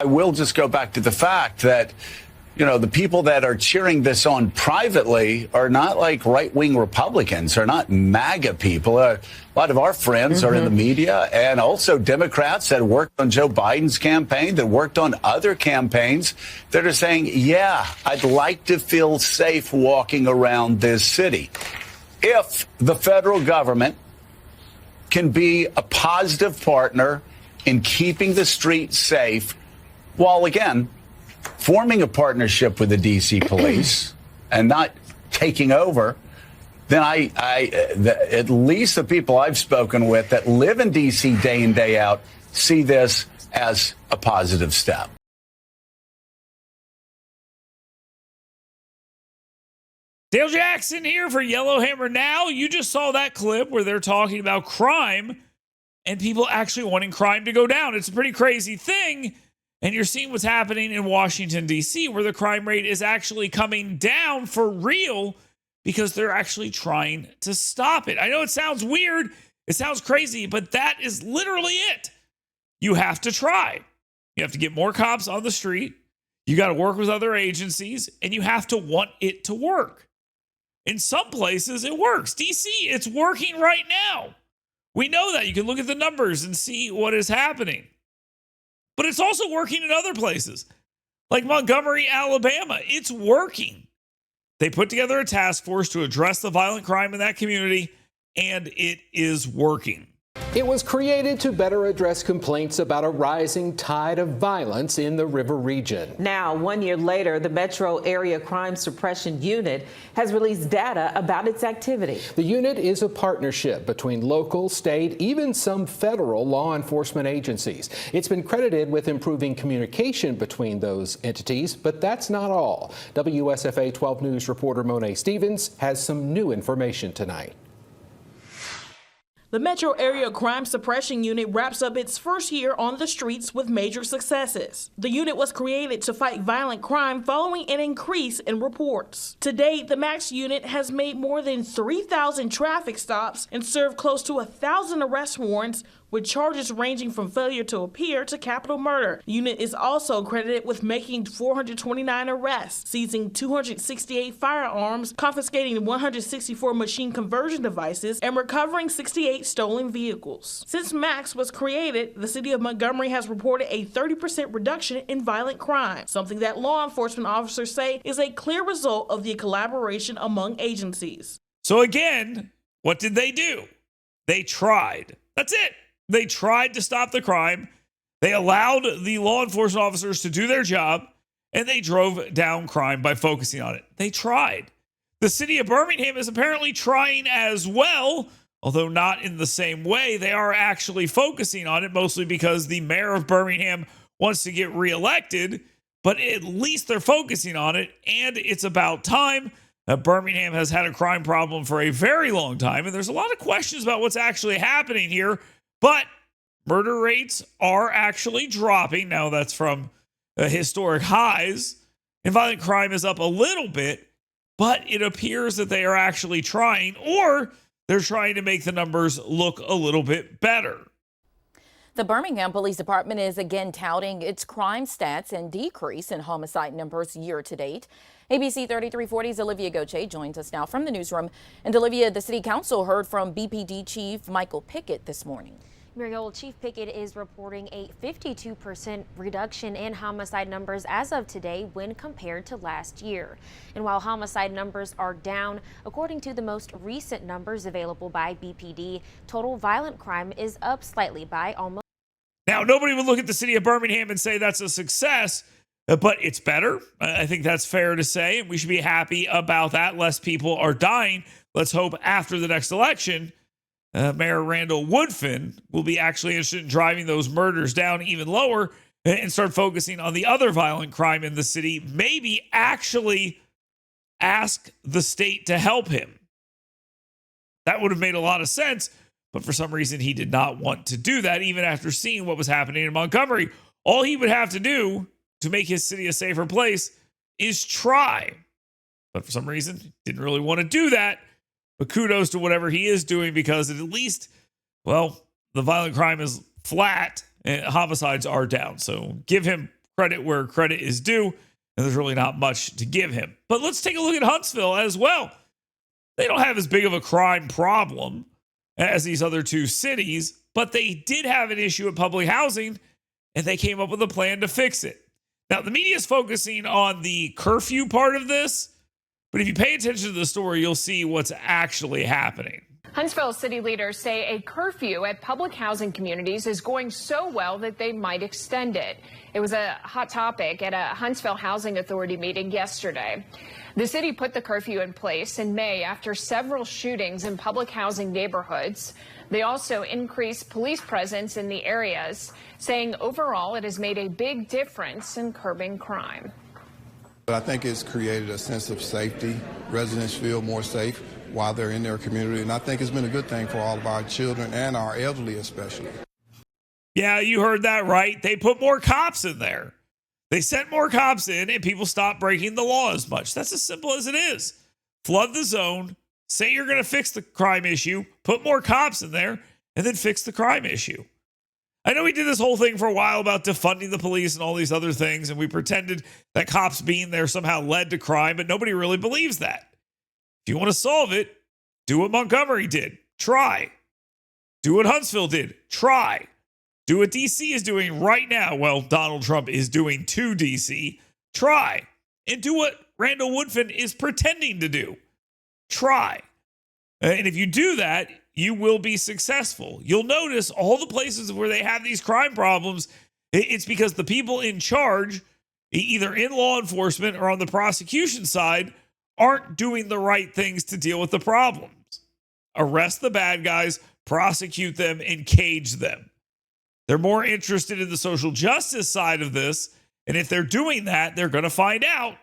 I will just go back to the fact that, the people that are cheering this on privately are not like right-wing Republicans, are not MAGA people. A lot of our friends are in the media, and also Democrats that worked on Joe Biden's campaign, that worked on other campaigns, that are saying, yeah, I'd like to feel safe walking around this city. If the federal government can be a positive partner in keeping the streets safe, while, again, forming a partnership with the D.C. police and not taking over, then at least the people I've spoken with that live in D.C. day in, day out, see this as a positive step. Dale Jackson here for Yellowhammer Now. You just saw that clip where they're talking about crime and people actually wanting crime to go down. It's a pretty crazy thing. And you're seeing what's happening in Washington, D.C., where the crime rate is actually coming down for real because they're actually trying to stop it. I know it sounds weird. It sounds crazy, but that is literally it. You have to try. You have to get more cops on the street. You got to work with other agencies, and you have to want it to work. In some places, it works. D.C., it's working right now. We know that. You can look at the numbers and see what is happening. But it's also working in other places, like Montgomery, Alabama. It's working. They put together a task force to address the violent crime in that community, and it is working. It was created to better address complaints about a rising tide of violence in the river region. Now, 1 year later, the Metro Area Crime Suppression Unit has released data about its activity. The unit is a partnership between local, state, even some federal law enforcement agencies. It's been credited with improving communication between those entities, but that's not all. WSFA 12 News reporter Monet Stevens has some new information tonight. The Metro Area Crime Suppression Unit wraps up its first year on the streets with major successes. The unit was created to fight violent crime following an increase in reports. To date, the MAX unit has made more than 3,000 traffic stops and served close to 1,000 arrest warrants, with charges ranging from failure to appear to capital murder. The unit is also credited with making 429 arrests, seizing 268 firearms, confiscating 164 machine conversion devices, and recovering 68 stolen vehicles. Since MAX was created, the city of Montgomery has reported a 30% reduction in violent crime, something that law enforcement officers say is a clear result of the collaboration among agencies. So again, what did they do? They tried. That's it. They tried to stop the crime. They allowed the law enforcement officers to do their job, and they drove down crime by focusing on it. They tried. The city of Birmingham is apparently trying as well, although not in the same way. They are actually focusing on it, mostly because the mayor of Birmingham wants to get reelected, but at least they're focusing on it, and it's about time. Birmingham has had a crime problem for a very long time, and there's a lot of questions about what's actually happening here. But murder rates are actually dropping. Now, that's from historic highs. And violent crime is up a little bit, but it appears that they are actually trying, or they're trying to make the numbers look a little bit better. The Birmingham Police Department is again touting its crime stats and decrease in homicide numbers year to date. ABC 3340's Olivia Goche joins us now from the newsroom. And Olivia, the City Council heard from BPD Chief Michael Pickett this morning. Muriel, Chief Pickett is reporting a 52% reduction in homicide numbers as of today when compared to last year. And while homicide numbers are down, according to the most recent numbers available by BPD, total violent crime is up slightly by almost. Now, nobody would look at the city of Birmingham and say that's a success, but it's better. I think that's fair to say, and we should be happy about that. Less people are dying. Let's hope after the next election, Mayor Randall Woodfin will be actually interested in driving those murders down even lower and start focusing on the other violent crime in the city. Maybe actually ask the state to help him. That would have made a lot of sense, but for some reason he did not want to do that, even after seeing what was happening in Montgomery. All he would have to do to make his city a safer place is try. But for some reason, didn't really want to do that. But kudos to whatever he is doing, because at least, well, the violent crime is flat and homicides are down. So give him credit where credit is due, and there's really not much to give him. But let's take a look at Huntsville as well. They don't have as big of a crime problem as these other two cities, but they did have an issue with public housing, and they came up with a plan to fix it. Now, the media is focusing on the curfew part of this, but if you pay attention to the story, you'll see what's actually happening. Huntsville city leaders say a curfew at public housing communities is going so well that they might extend it. It was a hot topic at a Huntsville Housing Authority meeting yesterday. The city put the curfew in place in May after several shootings in public housing neighborhoods. They also increased police presence in the areas, saying overall it has made a big difference in curbing crime. I think it's created a sense of safety. Residents feel more safe while they're in their community, and I think it's been a good thing for all of our children and our elderly especially. Yeah, you heard that right. They put more cops in there. They sent more cops in, and people stopped breaking the law as much. That's as simple as it is. Flood the zone, say you're going to fix the crime issue, put more cops in there, and then fix the crime issue. I know we did this whole thing for a while about defunding the police and all these other things, and we pretended that cops being there somehow led to crime, but nobody really believes that. If you want to solve it, do what Montgomery did. Try. Do what Huntsville did. Try. Do what D.C. is doing right now. Well, Donald Trump is doing to D.C. Try. And do what Randall Woodfin is pretending to do. Try. And if you do that, you will be successful. You'll notice all the places where they have these crime problems, it's because the people in charge, either in law enforcement or on the prosecution side, aren't doing the right things to deal with the problems. Arrest the bad guys, prosecute them, and cage them. They're more interested in the social justice side of this, and if they're doing that, they're going to find out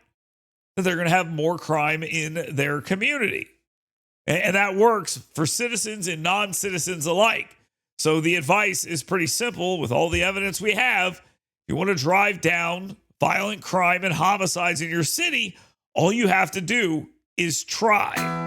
that they're going to have more crime in their community. And that works for citizens and non-citizens alike. So the advice is pretty simple with all the evidence we have. If you want to drive down violent crime and homicides in your city, all you have to do is try.